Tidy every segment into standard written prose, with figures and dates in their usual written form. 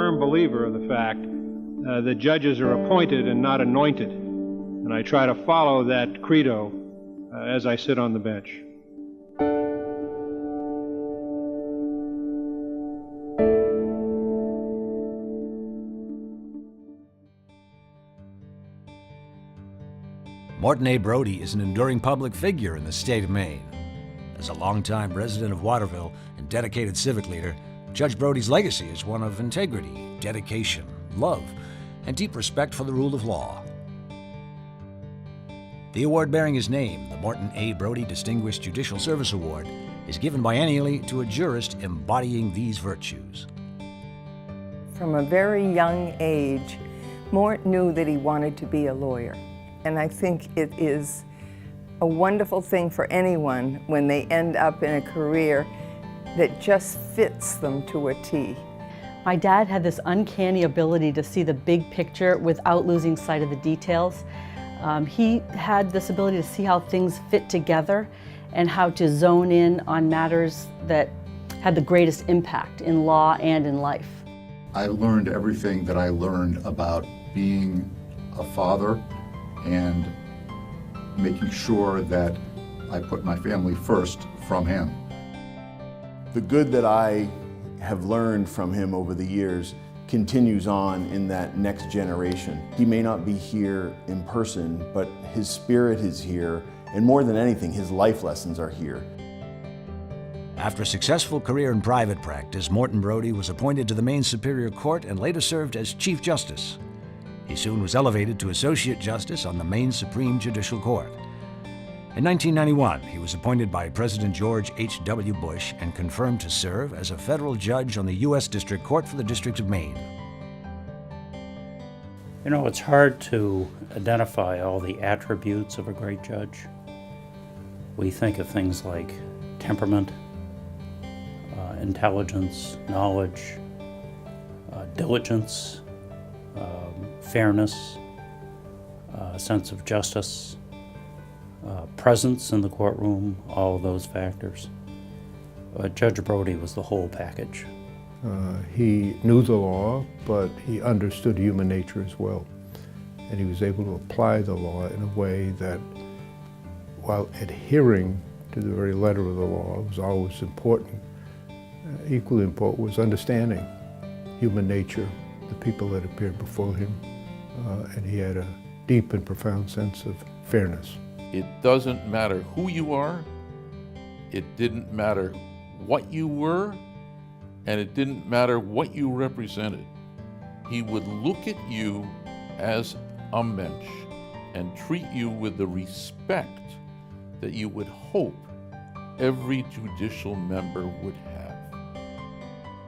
firm believer of the fact that judges are appointed and not anointed, and I try to follow that credo as I sit on the bench. Morton A. Brody is an enduring public figure in the state of Maine. As a longtime resident of Waterville and dedicated civic leader, Judge Brody's legacy is one of integrity, dedication, love, and deep respect for the rule of law. The award bearing his name, the Morton A. Brody Distinguished Judicial Service Award, is given biennially to a jurist embodying these virtues. From a very young age, Mort knew that he wanted to be a lawyer. And I think it is a wonderful thing for anyone when they end up in a career that just fits them to a T. My dad had this uncanny ability to see the big picture without losing sight of the details. He had this ability to see how things fit together and how to zone in on matters that had the greatest impact in law and in life. I learned everything that I learned about being a father and making sure that I put my family first from him. The good that I have learned from him over the years continues on in that next generation. He may not be here in person, but his spirit is here, and more than anything, his life lessons are here. After a successful career in private practice, Morton Brody was appointed to the Maine Superior Court and later served as Chief Justice. He soon was elevated to Associate Justice on the Maine Supreme Judicial Court. In 1991, he was appointed by President George H.W. Bush and confirmed to serve as a federal judge on the U.S. District Court for the District of Maine. You know, it's hard to identify all the attributes of a great judge. We think of things like temperament, intelligence, knowledge, diligence, fairness, sense of justice, presence in the courtroom, all of those factors. Judge Brody was the whole package. He knew the law, but he understood human nature as well. And he was able to apply the law in a way that, while adhering to the very letter of the law, was always important. Equally important was understanding human nature, the people that appeared before him, and he had a deep and profound sense of fairness. It doesn't matter who you are, it didn't matter what you were, and it didn't matter what you represented. He would look at you as a mensch and treat you with the respect that you would hope every judicial member would have.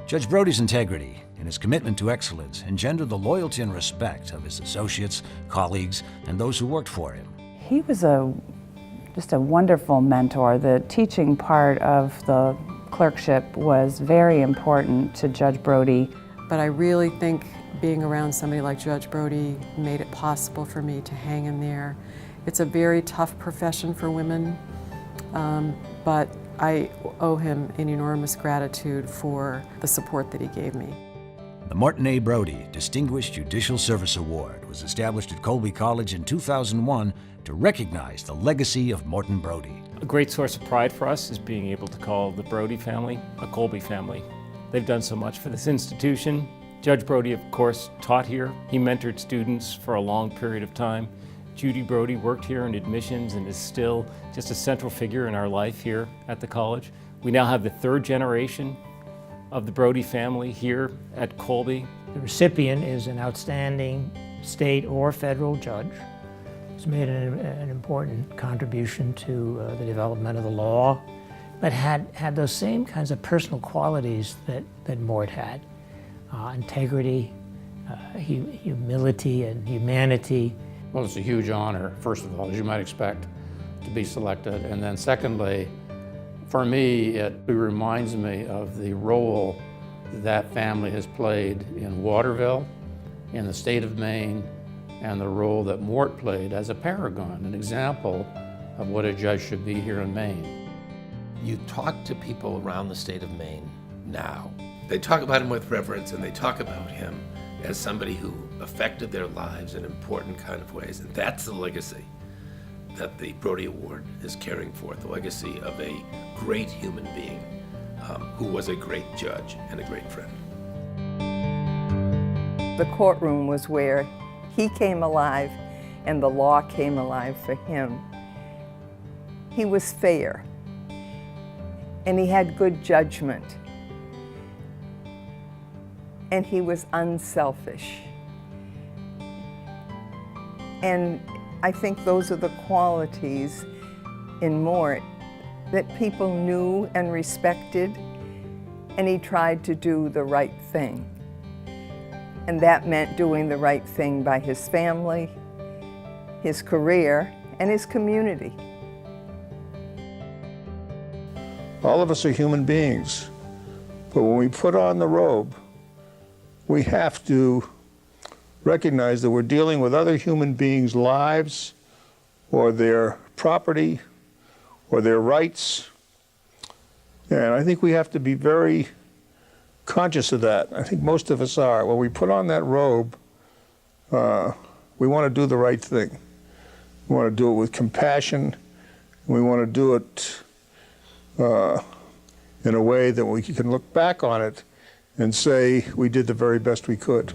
Judge Brody's integrity and his commitment to excellence engendered the loyalty and respect of his associates, colleagues, and those who worked for him. He was just a wonderful mentor. The teaching part of the clerkship was very important to Judge Brody. But I really think being around somebody like Judge Brody made it possible for me to hang in there. It's a very tough profession for women, but I owe him an enormous gratitude for the support that he gave me. The Morton A. Brody Distinguished Judicial Service Award was established at Colby College in 2001 to recognize the legacy of Morton Brody. A great source of pride for us is being able to call the Brody family a Colby family. They've done so much for this institution. Judge Brody, of course, taught here. He mentored students for a long period of time. Judy Brody worked here in admissions and is still just a central figure in our life here at the college. We now have the third generation of the Brody family here at Colby. The recipient is an outstanding state or federal judge. He's made an important contribution to the development of the law, but had those same kinds of personal qualities that Mort had. Integrity, humility, and humanity. Well, it's a huge honor, first of all, as you might expect, to be selected. And then secondly, for me, it reminds me of the role that family has played in Waterville, in the state of Maine, and the role that Mort played as a paragon, an example of what a judge should be here in Maine. You talk to people around the state of Maine now, They talk about him with reverence, and they talk about him as somebody who affected their lives in important kind of ways. And that's the legacy that the Brody Award is carrying forth, the legacy of a great human being who was a great judge and a great friend. The courtroom was where he came alive and the law came alive for him. He was fair, and he had good judgment, and he was unselfish. And I think those are the qualities in Mort that people knew and respected, and he tried to do the right thing. And that meant doing the right thing by his family, his career, and his community. All of us are human beings, but when we put on the robe, we have to recognize that we're dealing with other human beings' lives or their property or their rights. And I think we have to be very conscious of that. I think most of us are. When we put on that robe, we want to do the right thing. We want to do it with compassion. We want to do it in a way that we can look back on it and say we did the very best we could.